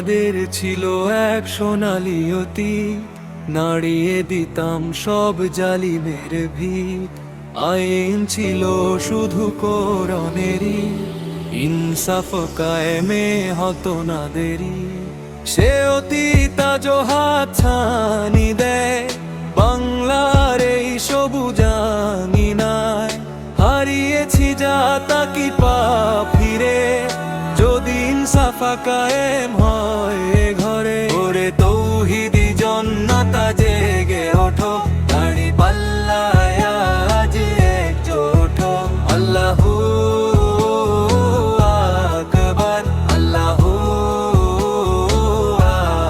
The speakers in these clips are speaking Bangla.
আমাদের ছিল এক সোনালি অতীত, নাড়িয়ে দিতাম সব জালিমের ভিত। আইন ছিল শুধু কোরআনেরই, ইনসাফ কায়েমে হতো না দেরি। সে অতীত আজ হাতছানি দেয় বাংলার এই সবুজ আঙিনায়। হারিয়েছি যা তা কি পা ফিরে, যদি ইনসাফ কায়েম হয় এ ঘরে। ওরে তৌহিদি জন্নাতা জেগে ওঠো, দাড়ি পাল্লায় আজ একজোট হো। আল্লাহু আকবার, আল্লাহু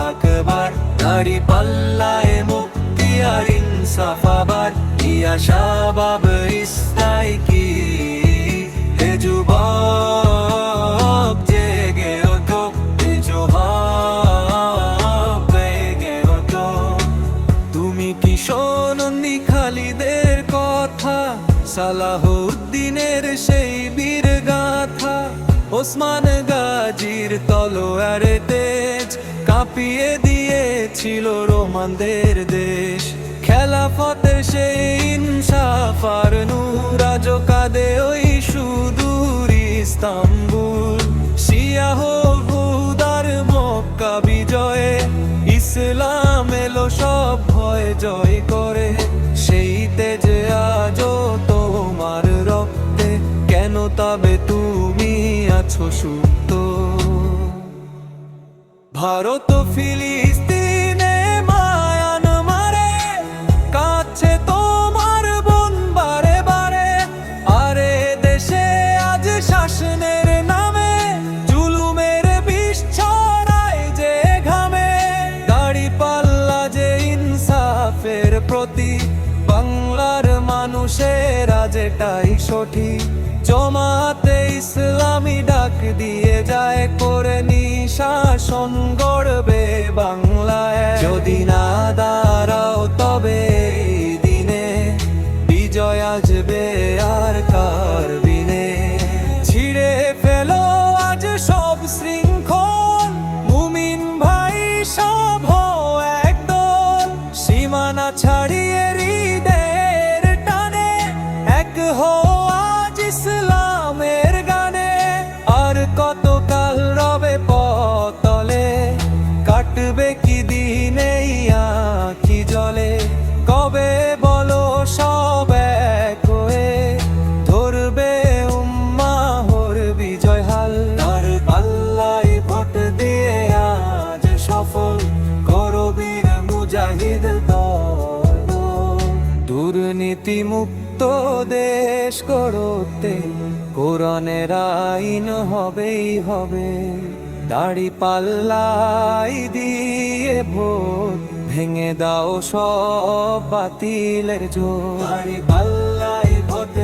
আকবার। দাড়ি পাল্লায় মুক্তি আর ইনসাফ আবার, ইয়া শাবাব ইসলাই কি হে যুবক জেগে ওঠো, হে যুবক জেগে ওঠো। তুমি কি শোনোনি খালিদের কথা, সালাহুদ্দিনের সেই বীর গাথা? ওসমান গাজীর তলোয়ারে তেজ কাঁপিয়ে দিয়েছিল রোমানদের দেশ। খেলাফতের সেই ইনসাফ আর নূর আজ কাঁদে ওই সুদূর ইস্তাম্বুল। শিয়া হুদার মক্কা বিজয়ে, ইসলাম এলো সব ভয় জয় করে। সেই তেজে আজও তোমার রক্তে, কেন তবে তুমি আছো সুপ্ত? ভারত ফিলিস্তিনে মায়ানমারে কাছে তোমার বোন বারে বারে। আরে দেশে আজ শাসনের নামে জুলুমের বিষ ছড়ায় যে ঘামে। দাড়ি পাল্লা যে ইনসাফের প্রতি, বাংলার মানুষের আজ এটাই সঠিক। জমাতে ইসলামী ডাক দিয়ে যায় করে নিঃশাসন গড়বে বাংলায়। যদি না দাঁড়াও তবে এই দিনে, বিজয় আসবে আর কার বিনে। ছিঁড়ে ফেলো আজ সব শৃঙ্খল, মুমিন ভাই সব হও একদল। সীমানা ছাড়িয়ে হৃদয়ের টানে, এক হো আজ ইসলামের গানে। আর কতকাল রবে পতলে, কাটবে কি দিন এই আঁখি জলে? কবে বলো সব এক হয়ে ধরবে উম্মাহর বিজয় হাল? তার পাল্লায় ভোট দিয়ে আজ সফল করো বীর মুজাহিদ দল। দুর্নীতি মুক্ত দেশ করতে কোরআনের আইন হবেই হবে। দাড়ি পাল্লাই দিয়ে ভোট ভেঙে দাও সব বাতিলের জোর। দাড়ি পাল্লাই ভোট